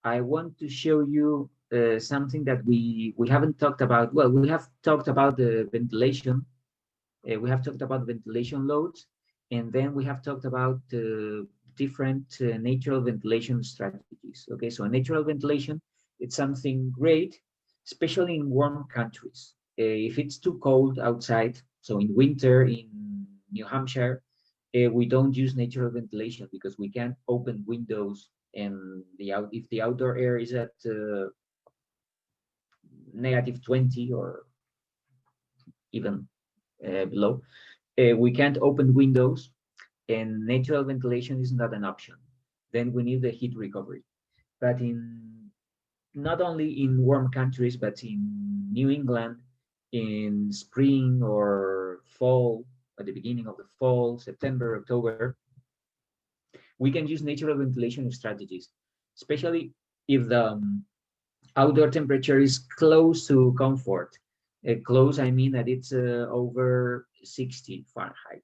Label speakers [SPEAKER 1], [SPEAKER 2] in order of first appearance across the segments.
[SPEAKER 1] I want to show you something that we haven't talked about. Well, we have talked about the ventilation. We have talked about ventilation loads, and then we have talked about different natural ventilation strategies. Okay, so natural ventilation, it's something great, especially in warm countries. If it's too cold outside, so in winter in New Hampshire, we don't use natural ventilation because we can't open windows, and if the outdoor air is at -20 or even below, we can't open windows, and natural ventilation is not an option. Then we need the heat recovery. But in not only in warm countries, but in New England, in spring or fall, at the beginning of the fall, September, October, we can use natural ventilation strategies, especially if the outdoor temperature is close to comfort. Close, I mean that it's over 60 Fahrenheit.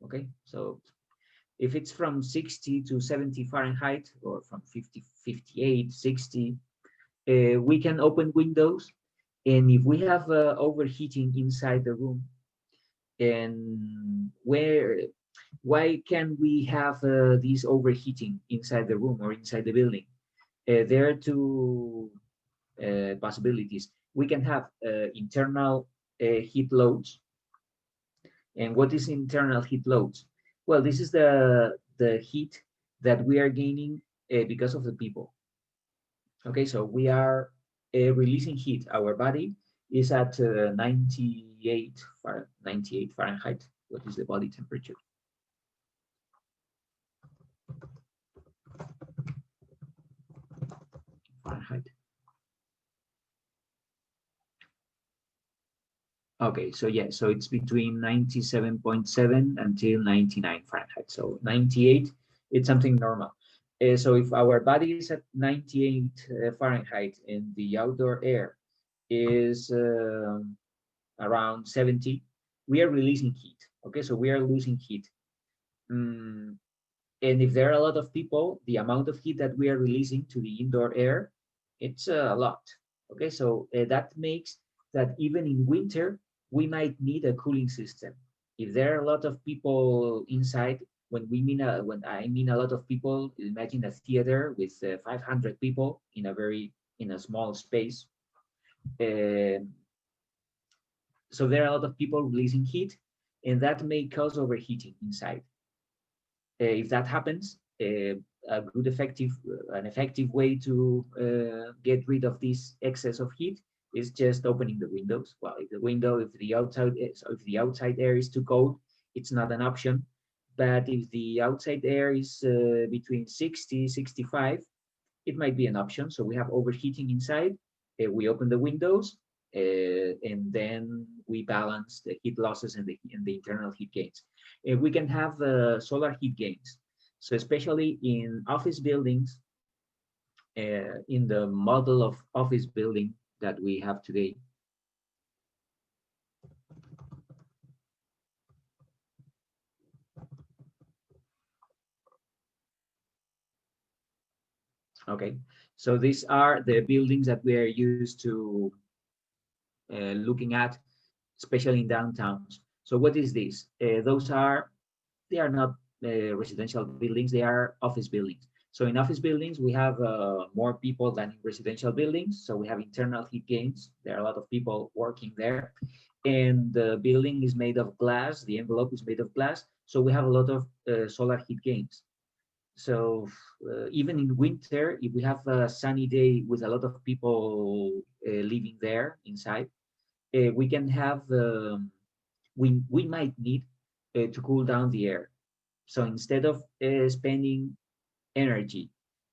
[SPEAKER 1] Okay, so if it's from 60 to 70 Fahrenheit or from 50, 58, 60, we can open windows. And if we have overheating inside the room, and why can we have this overheating inside the room or inside the building? There are two possibilities. We can have internal heat loads. And what is internal heat loads? Well, this is the heat that we are gaining because of the people. Okay, so we are releasing heat. Our body is at 98 Fahrenheit. What is the body temperature? Fahrenheit. Okay, so yeah, so it's between 97.7 until 99 Fahrenheit. So 98, it's something normal. So if our body is at 98 Fahrenheit and the outdoor air is around 70, we are releasing heat. Okay, so we are losing heat. And if there are a lot of people, the amount of heat that we are releasing to the indoor air, it's a lot. Okay, so that makes that even in winter, we might need a cooling system. If there are a lot of people inside, when I mean a lot of people, imagine a theater with 500 people in a small space. Uh, so there are a lot of people releasing heat, and that may cause overheating inside. If that happens, an effective way to get rid of this excess of heat is just opening the windows. Well, if the outside air is too cold, it's not an option. But if the outside air is between 60, 65, it might be an option. So we have overheating inside. We open the windows, and then we balance the heat losses and the internal heat gains. We can have solar heat gains. So especially in office buildings, in the model of office building that we have today. Okay, so these are the buildings that we are used to looking at, especially in downtowns. So what is this? They are not residential buildings, they are office buildings. So in office buildings, we have more people than in residential buildings. So we have internal heat gains. There are a lot of people working there. And the building is made of glass, the envelope is made of glass. So we have a lot of solar heat gains. So even in winter, if we have a sunny day with a lot of people living there inside, we can have we might need to cool down the air. So instead of spending energy,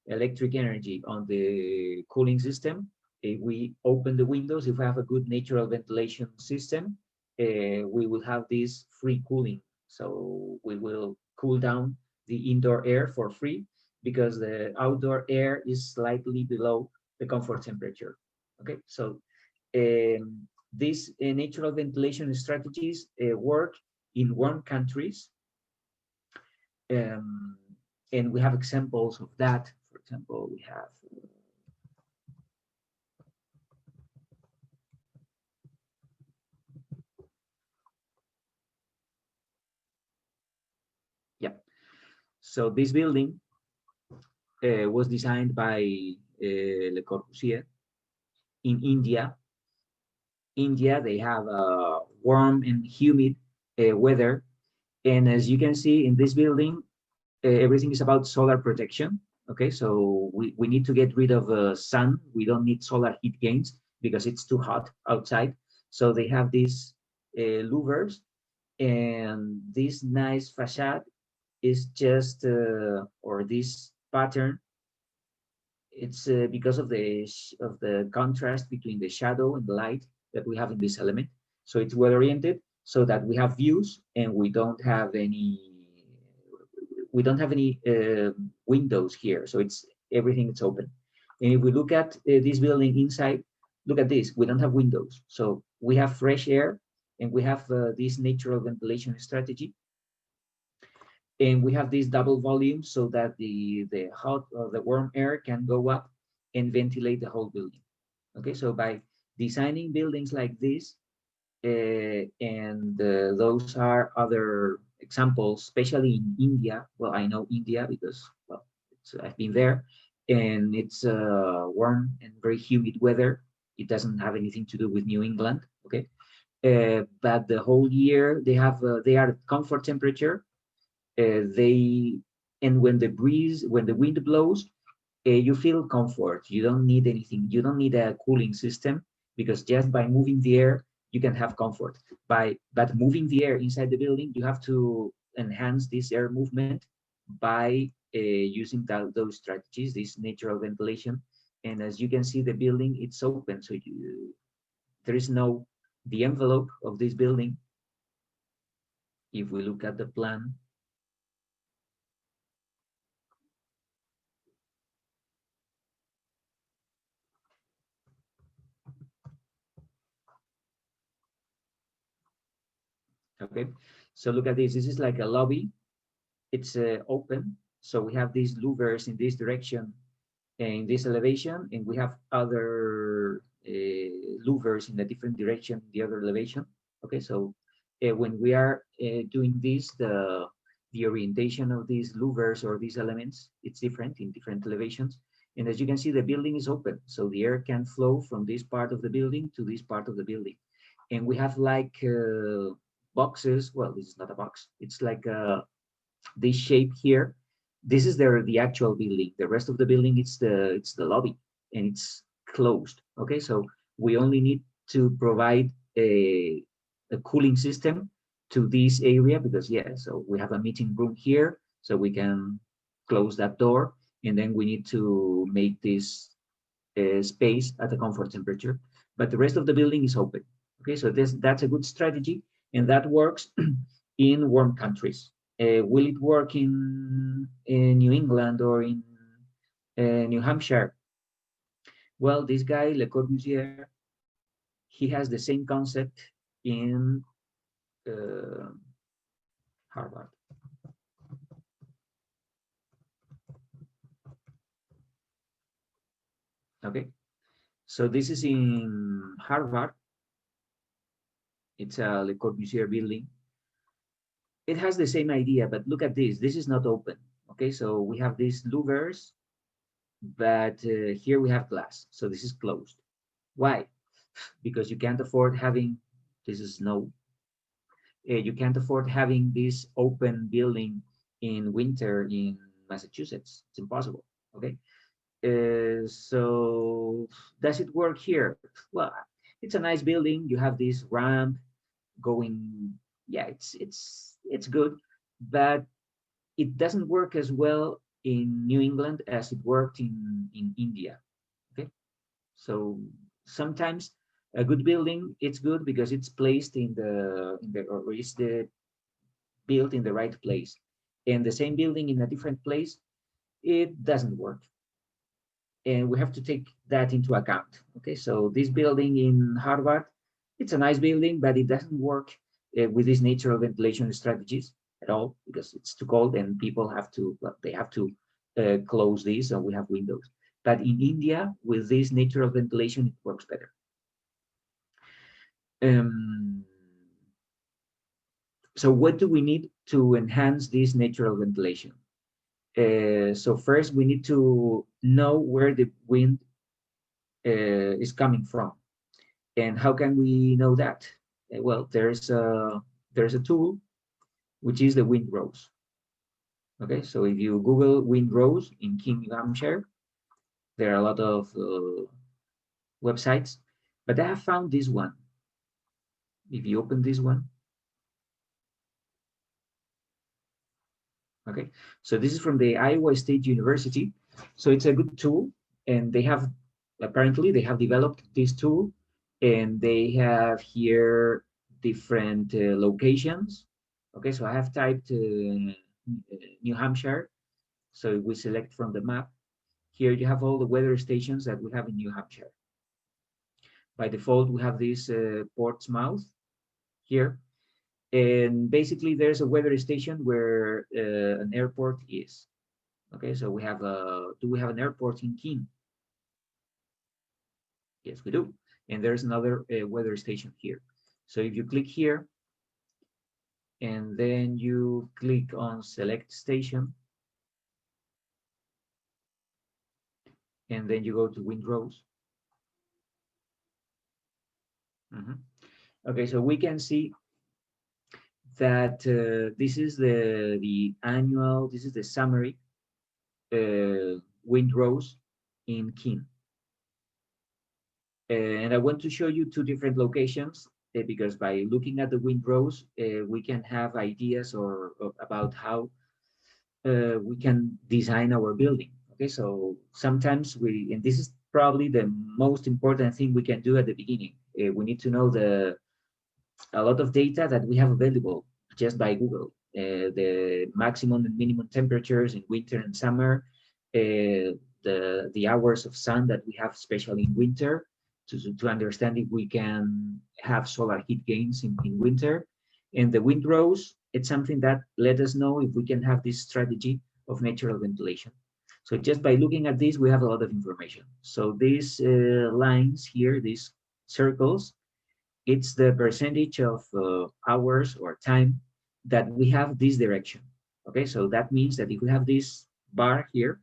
[SPEAKER 1] electric energy on the cooling system, if we open the windows, if we have a good natural ventilation system, we will have this free cooling. So we will cool down the indoor air for free because the outdoor air is slightly below the comfort temperature. Okay, so these natural ventilation strategies work in warm countries. And we have examples of that. For example, we have So this building was designed by Le Corbusier in India. India, they have warm and humid weather. And as you can see in this building, everything is about solar protection. Okay, so we need to get rid of sun. We don't need solar heat gains because it's too hot outside. So they have these louvers, and this nice facade is just, or this pattern, it's because of the contrast between the shadow and the light that we have in this element. So it's well oriented so that we have views and we don't have any windows here. So it's everything is open. And if we look at this building inside, look at this. We don't have windows, so we have fresh air, and we have this natural ventilation strategy, and we have this double volume so that the hot or the warm air can go up and ventilate the whole building. Okay, so by designing buildings like this, and those are other examples, especially in India. Well, I know India because, well, I've been there, and it's warm and very humid weather. It doesn't have anything to do with New England. Okay, but the whole year they are at comfort temperature. They and when the wind blows, you feel comfort. You don't need anything. You don't need a cooling system because just by moving the air, you can have comfort. But moving the air inside the building, you have to enhance this air movement by using those strategies, this natural ventilation. And as you can see, the building, it's open, so there is no the envelope of this building. If we look at the plan, okay. So look at this. This is like a lobby. It's open. So we have these louvers in this direction and in this elevation, and we have other louvers in a different direction, the other elevation. Okay, so when we are doing this, the orientation of these louvers or these elements, it's different in different elevations. And as you can see, the building is open, so the air can flow from this part of the building to this part of the building. And we have like boxes. Well, this is not a box. It's like this shape here. This is the actual building. The rest of the building, it's the lobby, and it's closed. Okay, so we only need to provide a cooling system to this area because, yeah, so we have a meeting room here, so we can close that door, and then we need to make this space at a comfort temperature. But the rest of the building is open. Okay, so that's a good strategy, and that works in warm countries. Will it work in New England or in New Hampshire? Well, this guy, Le Corbusier, he has the same concept in uh, Harvard. Okay, so this is in Harvard. It's a Le Corbusier building. It has the same idea, but look at this. This is not open. Okay, so we have these louvers, but here we have glass. So this is closed. Why? Because you can't afford having, this is no, you can't afford having this open building in winter in Massachusetts. It's impossible. Okay. So does it work here? Well, it's a nice building. You have this ramp going. Yeah, it's good, but it doesn't work as well in New England as it worked in India. Okay, so sometimes a good building, it's good because it's placed or is the built in the right place, and the same building in a different place, it doesn't work, and we have to take that into account. Okay, so this building in Harvard, it's a nice building, but it doesn't work with these natural ventilation strategies at all because it's too cold and people have to, well, they have to close these, so we have windows. But in India, with this natural ventilation, it works better. Um, so what do we need to enhance this natural ventilation? So first we need to know where the wind is coming from. And how can we know that? Well, there's a tool which is the WindRose. Okay, so if you Google WindRose in King, New Hampshire, there are a lot of websites, but I have found this one. If you open this one, okay, so this is from the Iowa State University. So it's a good tool, and they have apparently they have developed this tool, and they have here different locations. Okay, so I have typed New Hampshire. So we select from the map. Here you have all the weather stations that we have in New Hampshire. By default, we have this Portsmouth here. And basically, there's a weather station where an airport is. Okay, so we have do we have an airport in Keene? Yes, we do. And there's another weather station here. So if you click here, and then you click on select station, and then you go to WindRose. Okay, so we can see that this is the annual, this is the summary WindRose in Keene. And I want to show you two different locations because by looking at the WindRose, we can have ideas or about how we can design our building. Okay, so sometimes and this is probably the most important thing we can do at the beginning. We need to know a lot of data that we have available just by Google. The maximum and minimum temperatures in winter and summer, the hours of sun that we have, especially in winter, to understand if we can have solar heat gains in winter. And the WindRose, it's something that let us know if we can have this strategy of natural ventilation. So just by looking at this, we have a lot of information. So these lines here, these circles, it's the percentage of hours or time that we have this direction. Okay, so that means that if we have this bar here,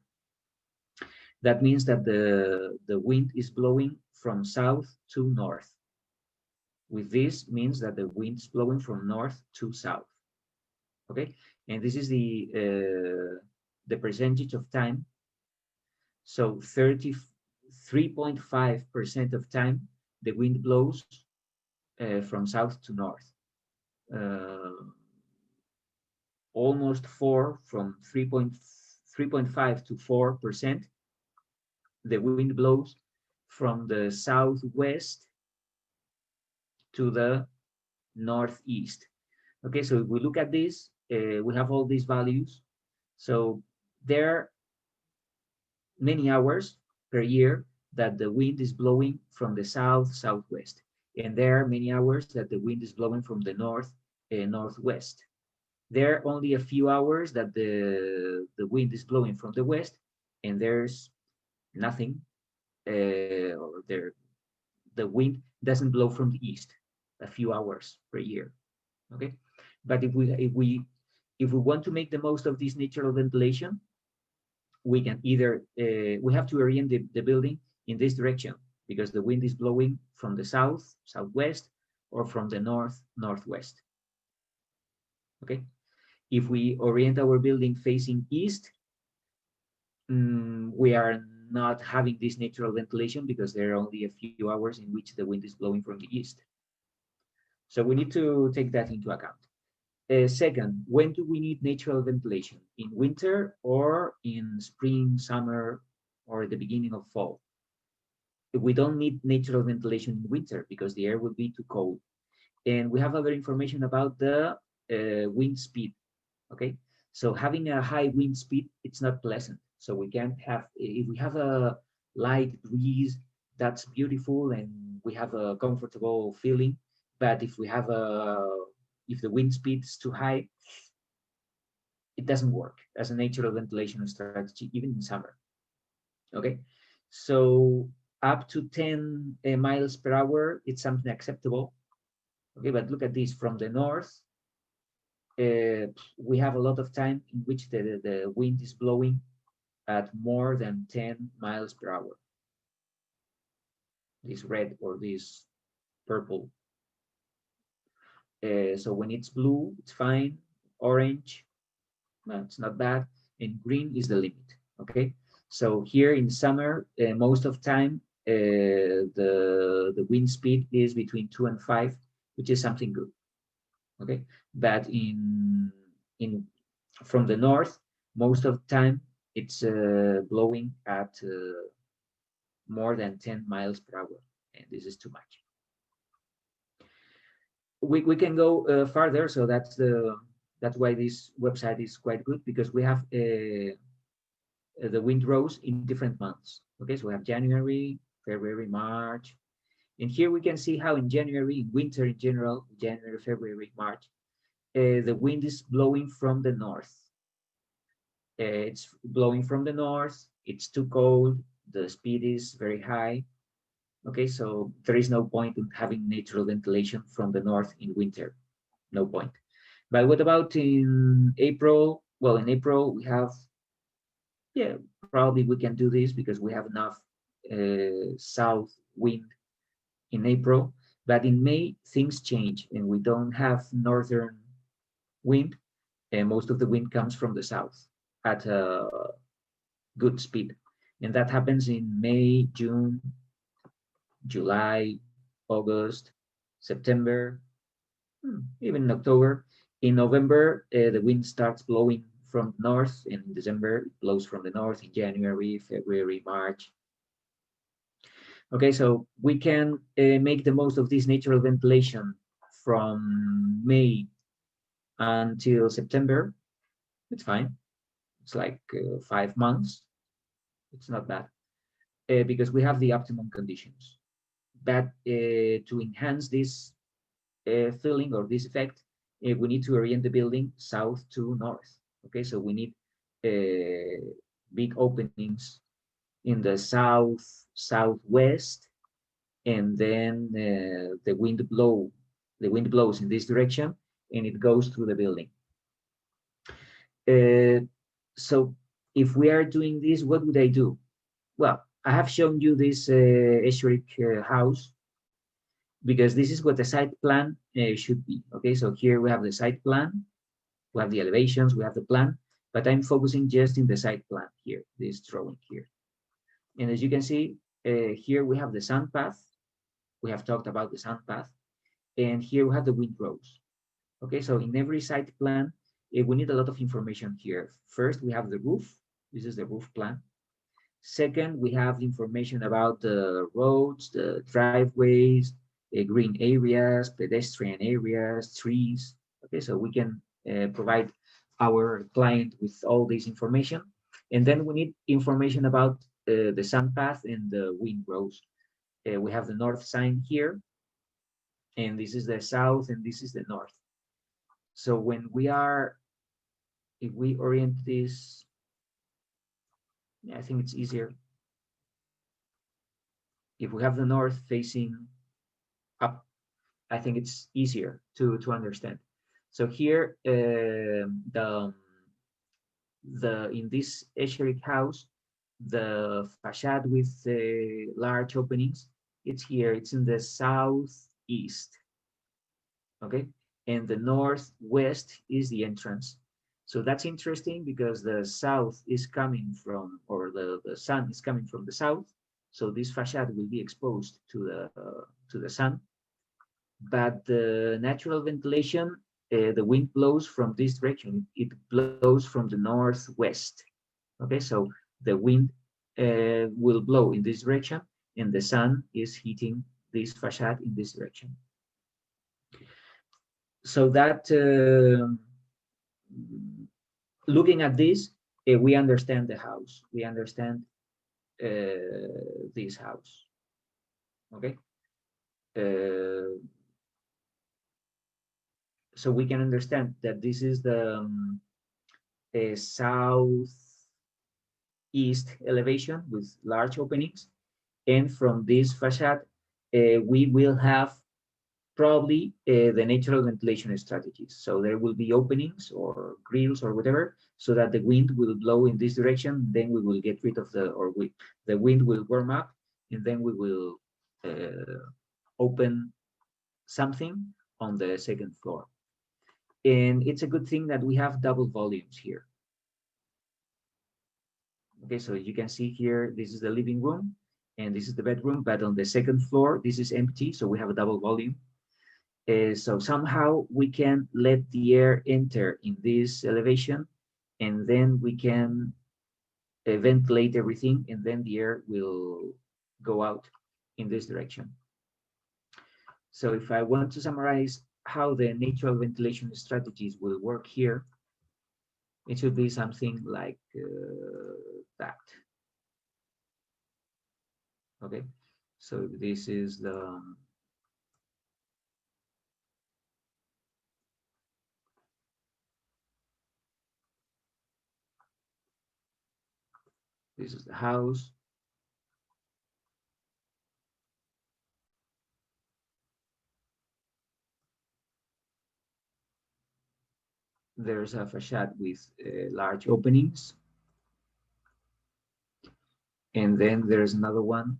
[SPEAKER 1] that means that the wind is blowing from south to north. With this means that the wind is blowing from north to south. Okay, and this is the percentage of time. So 33.5% of time the wind blows from south to north. Almost 4 from 3.5 to 4%. The wind blows from the southwest to the northeast. Okay, so if we look at this, we have all these values. So there are many hours per year that the wind is blowing from the southwest, and there are many hours that the wind is blowing from the northwest. There are only a few hours that the wind is blowing from the west, and there's nothing, or the wind doesn't blow from the east. A few hours per year. Okay, but if we want to make the most of this natural ventilation, we can either we have to orient the building in this direction because the wind is blowing from the southwest, or from the northwest. Okay, if we orient our building facing east, we are not having this natural ventilation because there are only a few hours in which the wind is blowing from the east. So we need to take that into account. Second, when do we need natural ventilation? In winter or in spring, summer, or the beginning of fall? We don't need natural ventilation in winter because the air will be too cold. And we have other information about the wind speed. Okay, so having a high wind speed, it's not pleasant. So we can't have, if we have a light breeze, that's beautiful and we have a comfortable feeling. But if we have if the wind speed is too high, it doesn't work as a natural ventilation strategy, even in summer. Okay, so up to 10 miles per hour, it's something acceptable. Okay, but look at this, from the north we have a lot of time in which the wind is blowing at more than 10 miles per hour. This red or this purple. So when it's blue, it's fine. Orange, no, it's not bad. And green is the limit. Okay. So here in summer, most of time, the wind speed is between 2 and 5, which is something good. Okay. But in from the north, most of the time it's blowing at more than 10 miles per hour, and this is too much. We can go further, so that's why this website is quite good, because we have the WindRose in different months. Okay, so we have January, February, March, and here we can see how in January, in winter in general, January, February, March, the wind is blowing from the north. It's blowing from the north, it's too cold, the speed is very high. Okay, so there is no point in having natural ventilation from the north in winter, no point. But what about in April? Well, in April we have, yeah, probably we can do this because we have enough south wind in April. But in May, things change and we don't have northern wind, and most of the wind comes from the south at a good speed. And that happens in May, June, July, August, September, even in October. In November, the wind starts blowing from north, and in December, it blows from the north in January, February, March. Okay, so we can make the most of this natural ventilation from May until September. It's fine. It's like 5 months. It's not bad because we have the optimum conditions. But to enhance this feeling or this effect, we need to orient the building south to north. Okay, so we need big openings in the southwest, and then the wind blows in this direction, and it goes through the building. So if we are doing this, what would I do? Well, I have shown you this historic house because this is what the site plan should be. Okay, so here we have the site plan, we have the elevations, we have the plan, but I'm focusing just in the site plan here, this drawing here. And as you can see, here we have the sun path. We have talked about the sun path. And here we have the WindRose. Okay, so in every site plan, we need a lot of information here. First, we have the roof. This is the roof plan. Second, we have information about the roads, the driveways, green areas, pedestrian areas, trees. Okay, so we can provide our client with all this information. And then we need information about the sun path and the WindRose. We have the north sign here, and this is the south, and this is the north. So when we are, if we orient this, I think it's easier. If we have the north facing up, I think it's easier to understand. So here, in this Esherick house, the facade with large openings, it's here. It's in the southeast. Okay, and the northwest is the entrance. So that's interesting because the south is coming from, or the sun is coming from the south. So this facade will be exposed to the sun. But the natural ventilation, the wind blows from this direction. It blows from the northwest. Okay, so the wind will blow in this direction, and the sun is hitting this facade in this direction. So that looking at this, we understand the house. We understand this house. Okay. So we can understand that this is the southeast elevation with large openings, and from this facade, we will have probably the natural ventilation strategies. So there will be openings or grills or whatever, so that the wind will blow in this direction. Then we will get rid of the wind will warm up, and then we will open something on the second floor. And it's a good thing that we have double volumes here. Okay, so you can see here, this is the living room and this is the bedroom, but on the second floor, this is empty, so we have a double volume. So somehow we can let the air enter in this elevation, and then we can ventilate everything, and then the air will go out in this direction. So if I want to summarize how the natural ventilation strategies will work here, it should be something like that. Okay, so this is the house. There's a facade with large openings, and then there's another one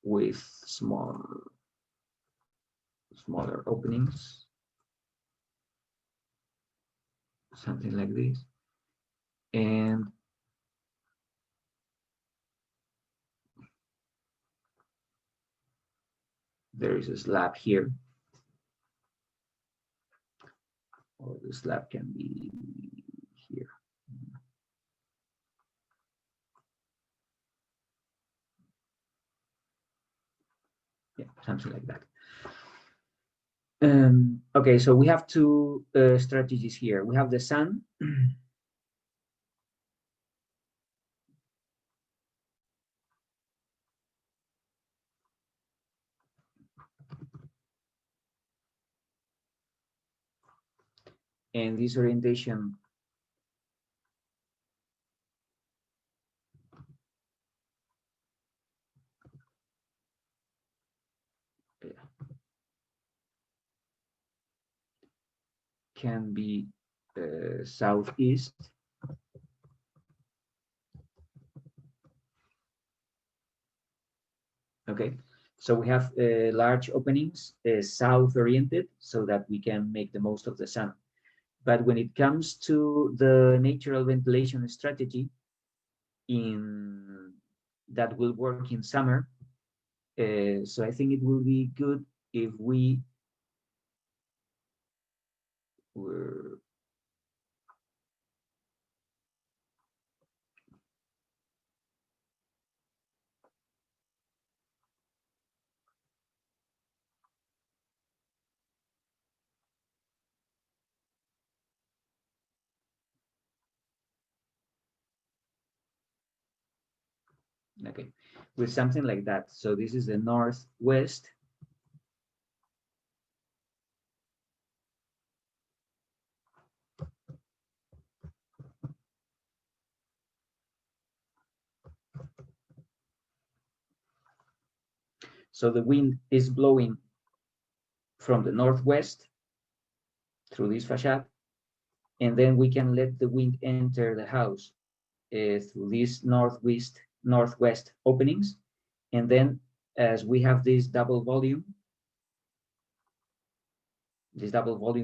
[SPEAKER 1] with smaller openings, something like this. And there is a slab here, or the slab can be here. Yeah, something like that. Okay, so we have two strategies here. We have the sun. And this orientation can be southeast. Okay, so we have large openings, south oriented, so that we can make the most of the sun. But when it comes to the natural ventilation strategy that will work in summer, so I think it will be good if we were okay, with something like that. So this is the northwest. So the wind is blowing from the northwest through this facade, and then we can let the wind enter the house through these northwest openings. And then as we have this double volume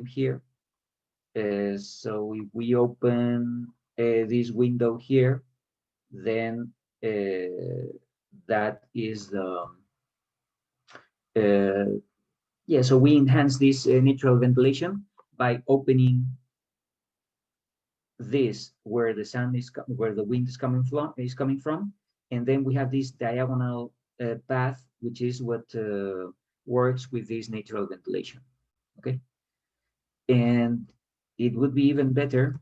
[SPEAKER 1] here, so if we open this window here, then that is the yeah, so we enhance this natural ventilation by opening this where the sun is where the wind is coming from, and then we have this diagonal path, which is what works with this natural ventilation. Okay, and it would be even better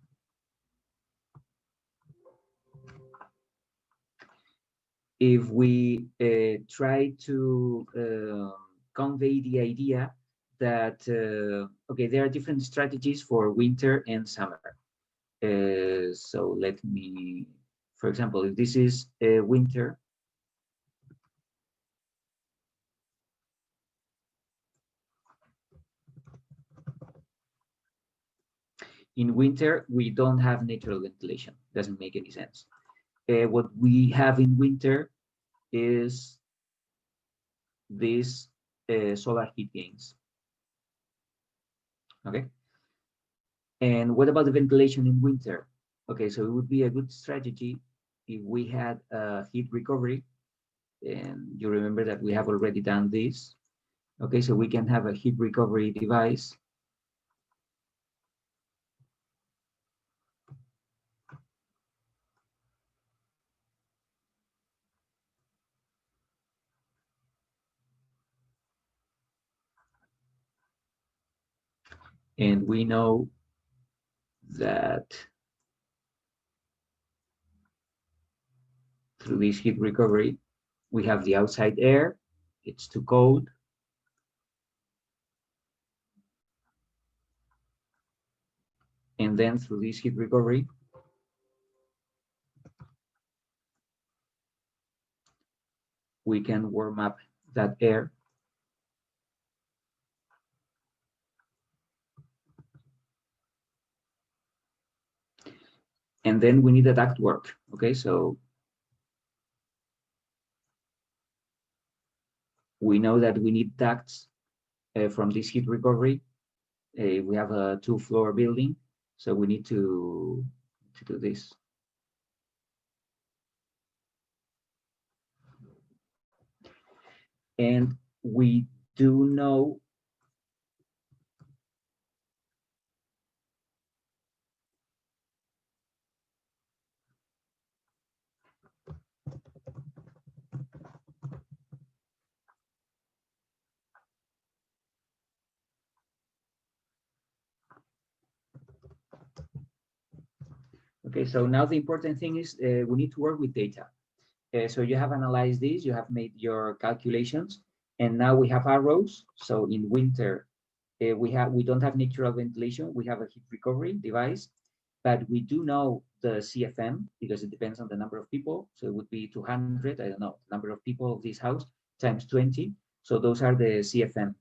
[SPEAKER 1] if we try to convey the idea that okay, there are different strategies for winter and summer. So let me, for example, if this is winter, In winter, we don't have natural ventilation. Doesn't make any sense. What we have in winter is these solar heat gains. Okay. And what about the ventilation in winter? Okay, so it would be a good strategy if we had a heat recovery. And you remember that we have already done this. Okay, so we can have a heat recovery device. And we know that through this heat recovery, we have the outside air, it's too cold. And then through this heat recovery, we can warm up that air. And then we need a ductwork. Okay, so we know that we need ducts from this heat recovery. We have a 2-floor building, so we need to do this. And we do know okay, so now the important thing is we need to work with data. So you have analyzed this, you have made your calculations, and now we have arrows. So in winter, we don't have natural ventilation, we have a heat recovery device, but we do know the CFM because it depends on the number of people. So it would be 200, I don't know, number of people of this house times 20. So those are the CFM.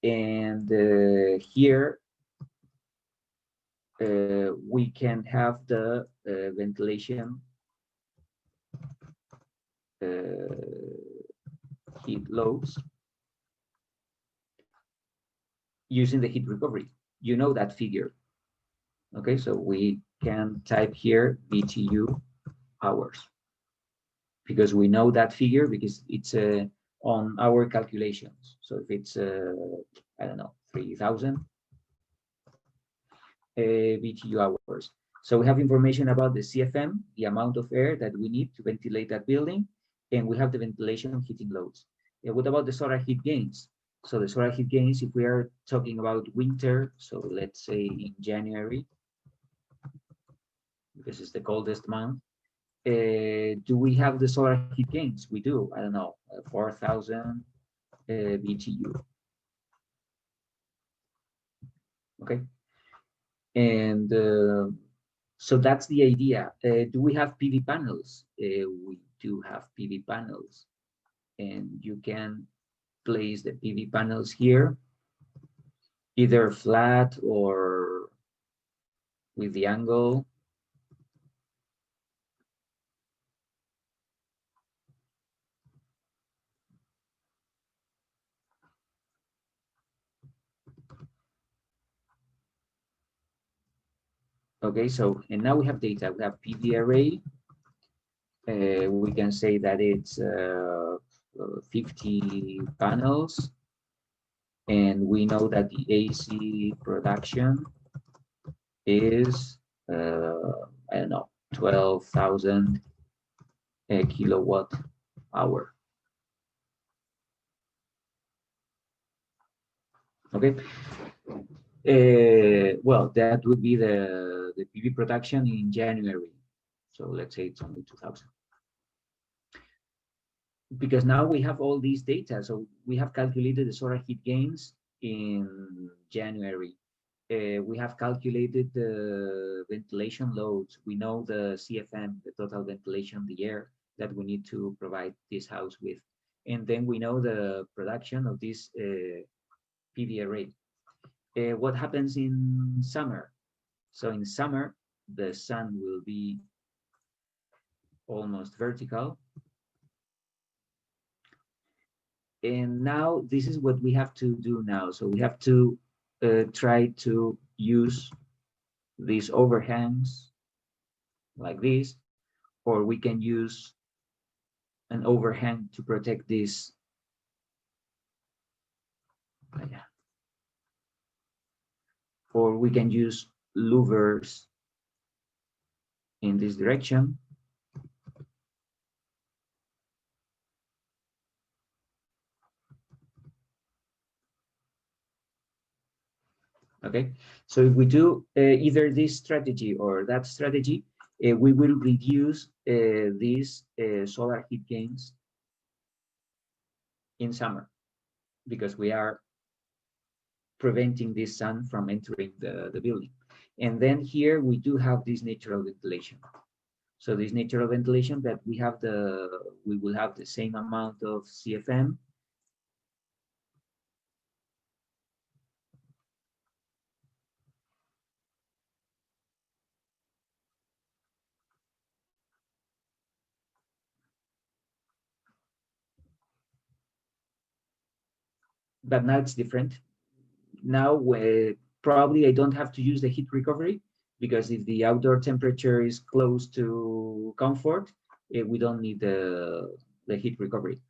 [SPEAKER 1] And here we can have the ventilation heat loads using the heat recovery. You know that figure. Okay, so we can type here BTU hours because we know that figure because it's on our calculations. So if it's, I don't know, 3,000 BTU hours. So we have information about the CFM, the amount of air that we need to ventilate that building, and we have the ventilation heating loads. What about the solar heat gains? So the solar heat gains, if we are talking about winter, so let's say in January, because it's the coldest month, do we have the solar heat gains? We do, I don't know, 4,000 BTU. Okay. And so that's the idea. Do we have PV panels? We do have PV panels. And you can place the PV panels here, either flat or with the angle. Okay, so, and now we have data. We have PV array. We can say that it's 50 panels. And we know that the AC production is, I don't know, 12,000 kilowatt hour. Okay. Well, that would be the PV production in January. So let's say it's only 2,000. Because now we have all these data. So we have calculated the solar heat gains in January. We have calculated the ventilation loads. We know the CFM, the total ventilation, the air that we need to provide this house with. And then we know the production of this PV array. What happens in summer? So in summer, the sun will be almost vertical. And now this is what we have to do now. So we have to try to use these overhangs like this, or we can use an overhang to protect this. Or we can use louvers in this direction. Okay, so if we do either this strategy or that strategy, we will reduce these solar heat gains in summer because we are preventing the sun from entering the building. And then here we do have this natural ventilation. So this natural ventilation that we will have the same amount of CFM. But now it's different. Now probably I don't have to use the heat recovery because if the outdoor temperature is close to comfort, we don't need the heat recovery.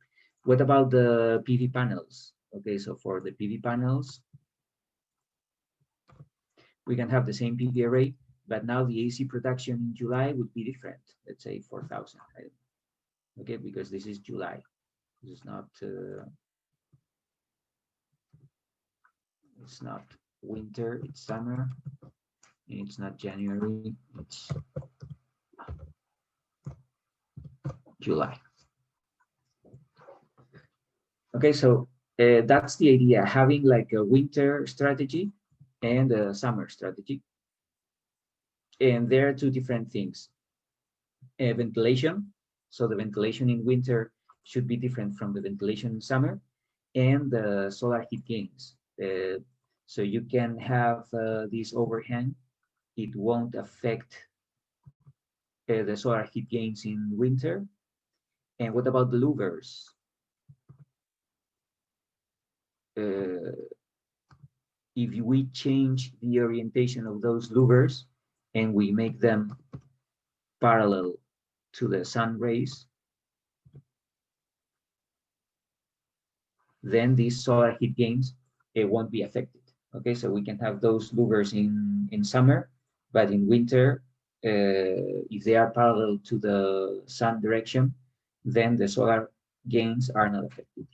[SPEAKER 1] What about the PV panels? Okay, so for the PV panels, we can have the same PV array, but now the AC production in July would be different. Let's say 4,000. Okay, because this is July. This is not. It's not winter. It's summer. And it's not January. It's July. Okay, so that's the idea, having like a winter strategy and a summer strategy. And there are two different things. Ventilation, so the ventilation in winter should be different from the ventilation in summer, and the solar heat gains. So you can have this overhang. It won't affect the solar heat gains in winter. And what about the louvers? If we change the orientation of those louvers and we make them parallel to the sun rays, then these solar heat gains won't be affected. Okay, so we can have those louvers in summer, but in winter, if they are parallel to the sun direction, then the solar gains are not affected.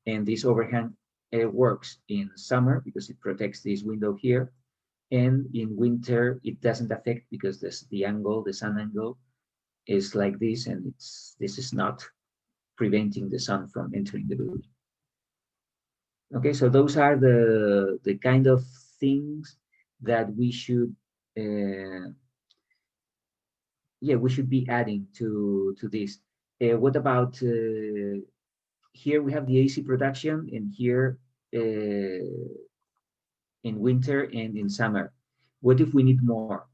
[SPEAKER 1] And this overhang works in summer because it protects this window here, and in winter it doesn't affect because the angle, the sun angle, is like this, and this is not preventing the sun from entering the building. Okay, so those are the kind of things that we should we should be adding to this. What about here we have the AC production, and here in winter and in summer. What if we need more?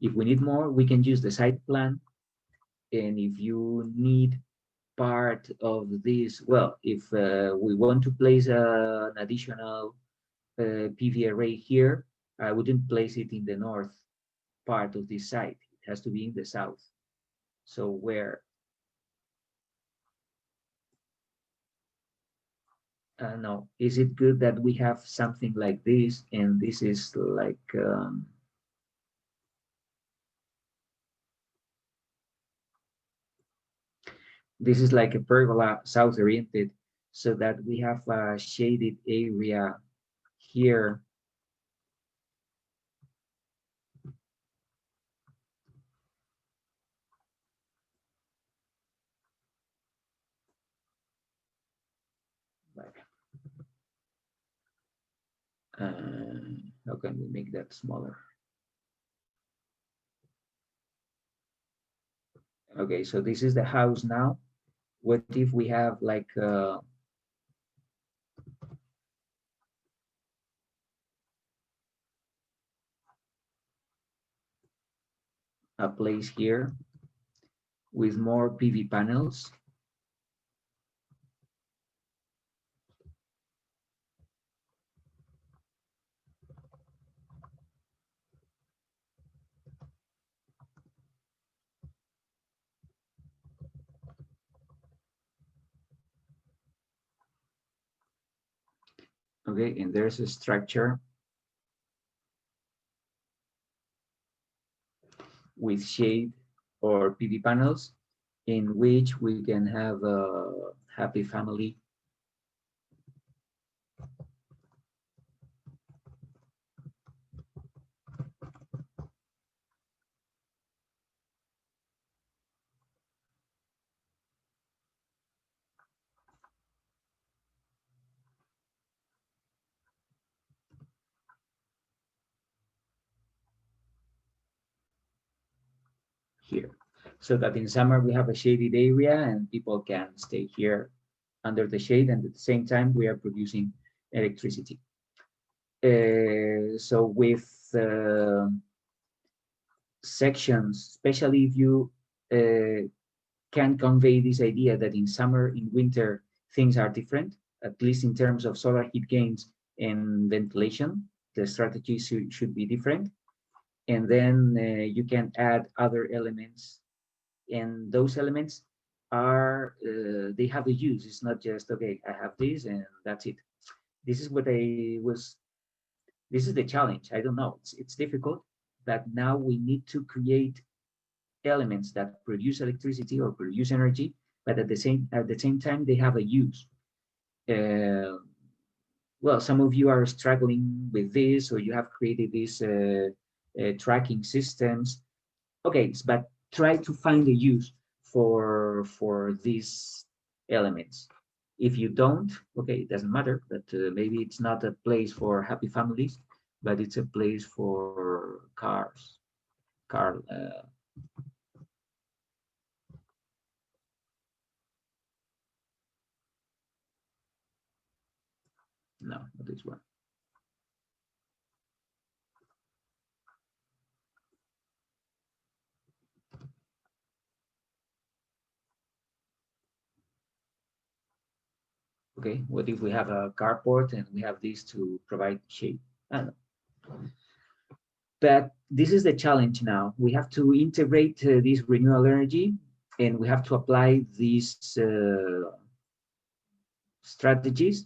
[SPEAKER 1] If we need more, we can use the site plan. And if you need part of this, well, if we want to place an additional PV array here, I wouldn't place it in the north part of this site. It has to be in the south. So where? No, is it good that we have something like this, and this is like this is like a pergola south oriented, so that we have a shaded area here. How can we make that smaller? Okay, so this is the house now. What if we have like a place here with more PV panels. Okay, and there's a structure with shade or PV panels in which we can have a happy family. Here, so that in summer we have a shaded area and people can stay here under the shade, and at the same time we are producing electricity. So with sections, especially if you can convey this idea that in summer, in winter, things are different, at least in terms of solar heat gains and ventilation, the strategy should be different. And then you can add other elements, and those elements are, they have a use. It's not just, okay, I have this and that's it. This is what this is the challenge. I don't know, it's difficult, but now we need to create elements that produce electricity or produce energy, but at the same time they have a use. Uh, well, some of you are struggling with this, or you have created these tracking systems. Okay, but try to find a use for these elements. If you don't, okay, it doesn't matter. But maybe it's not a place for happy families, but it's a place for cars. Car. No, not this one. Okay, what if we have a carport and we have this to provide shade? I don't know. But this is the challenge now. We have to integrate this renewable energy, and we have to apply these strategies,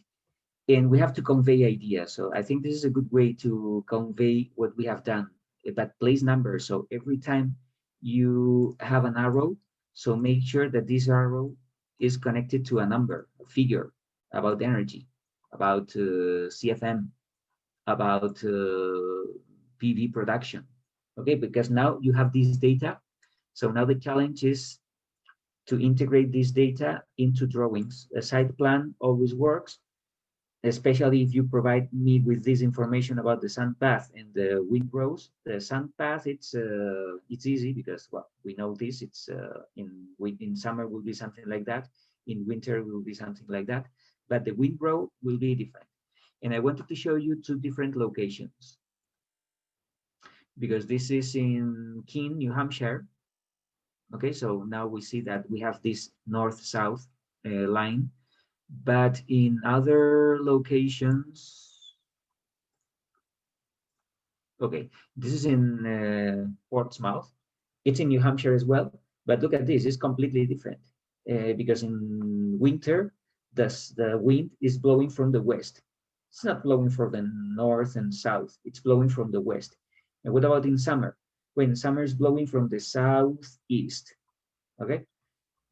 [SPEAKER 1] and we have to convey ideas. So I think this is a good way to convey what we have done, but place numbers. So every time you have an arrow, so make sure that this arrow is connected to a number, a figure about energy, about CFM, about PV production. Okay, because now you have this data. So now the challenge is to integrate this data into drawings. A site plan always works, especially if you provide me with this information about the sun path and the WindRose. The sun path, it's easy because, well, we know this. It's in summer will be something like that. In winter will be something like that. But the WindRose will be different. And I wanted to show you two different locations, because this is in Keene, New Hampshire. Okay, so now we see that we have this north-south line, but in other locations, okay, this is in Portsmouth. It's in New Hampshire as well, but look at this, it's completely different because in winter, the wind is blowing from the west. It's not blowing from the north and south, it's blowing from the west. And what about in summer? When summer is blowing from the southeast, okay?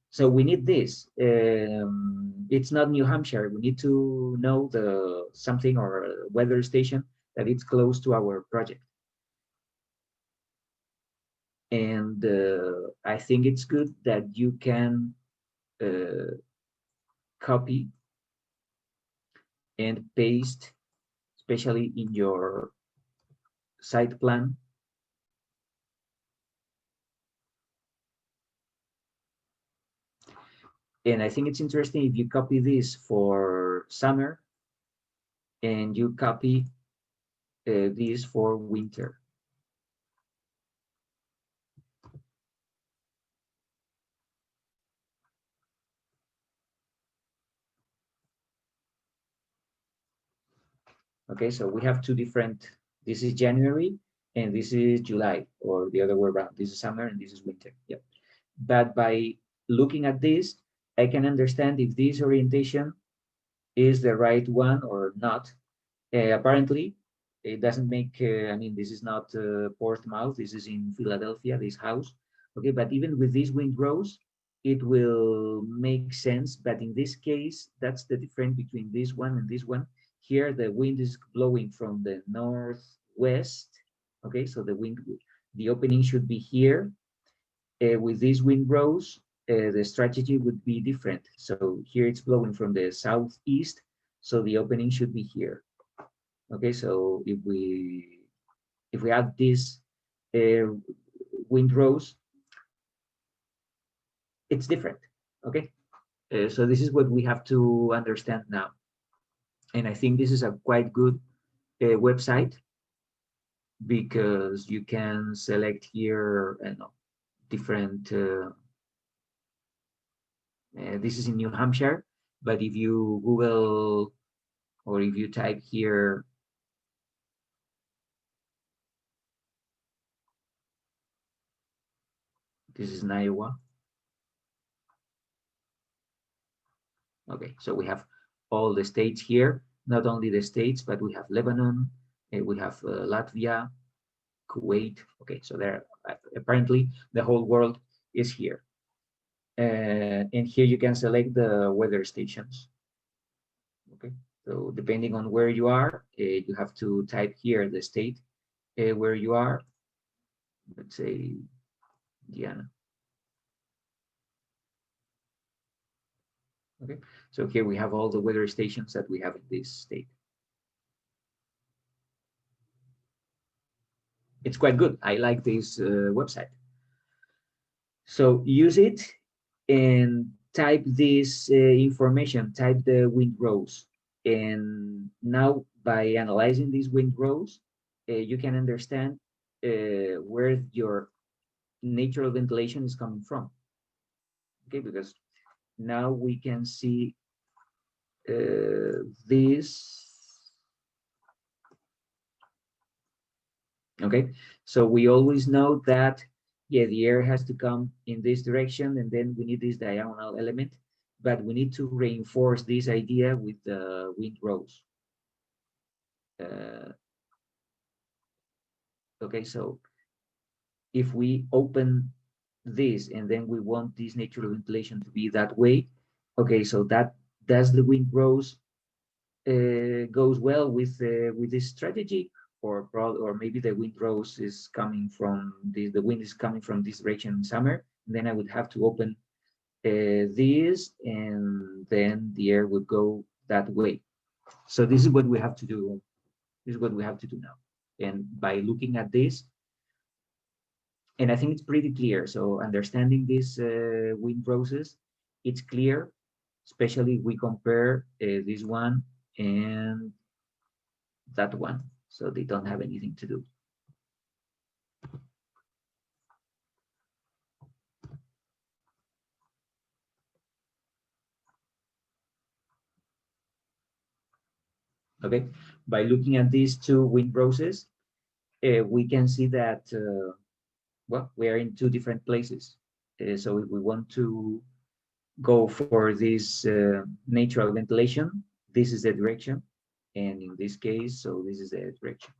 [SPEAKER 1] So we need this. It's not New Hampshire. We need to know the something or a weather station that it's close to our project. And I think it's good that you can copy and paste, especially in your site plan. And I think it's interesting if you copy this for summer and you copy this for winter. Okay, so we have two different, this is January and this is July, or the other way around. This is summer and this is winter. Yep. But by looking at this, I can understand if this orientation is the right one or not. Apparently, it doesn't make, I mean, this is not Portsmouth, this is in Philadelphia, this house. Okay, but even with this WindRose, it will make sense. But in this case, that's the difference between this one and this one. Here, the wind is blowing from the northwest. Okay, so the opening should be here. With this WindRose, the strategy would be different. So here it's blowing from the southeast, so the opening should be here. Okay, so if we add this uh, WindRose, it's different. Okay, so this is what we have to understand now, and I think this is a quite good website because you can select here, I know, different. This is in New Hampshire, but if you Google or if you type here, this is in Iowa. Okay, so we have all the states here, not only the states, but we have Lebanon, we have Latvia, Kuwait. Okay, so there, apparently the whole world is here. And here you can select the weather stations. Okay, so depending on where you are, you have to type here the state where you are. Let's say Diana. Okay, so here we have all the weather stations that we have in this state. It's quite good. I like this website. So use it and type this information, type the WindRose. And now by analyzing these WindRose, you can understand where your natural ventilation is coming from. Okay, because now we can see this. Okay, so we always know that, yeah, the air has to come in this direction and then we need this diagonal element, but we need to reinforce this idea with the WindRose. uh, okay, so if we open this and then we want this natural ventilation to be that way, okay, so that does the WindRose goes well with this strategy, or maybe the WindRose is coming from the wind is coming from this direction in summer, then I would have to open this and then the air would go that way. So this is what we have to do. This is what we have to do now. And by looking at this, and I think it's pretty clear. So understanding these WindRoses, it's clear, especially if we compare this one and that one. So they don't have anything to do. Okay, by looking at these two WindRoses, we can see that, well, we are in two different places. So if we want to go for this natural ventilation, this is the direction. And in this case, so this is the direction.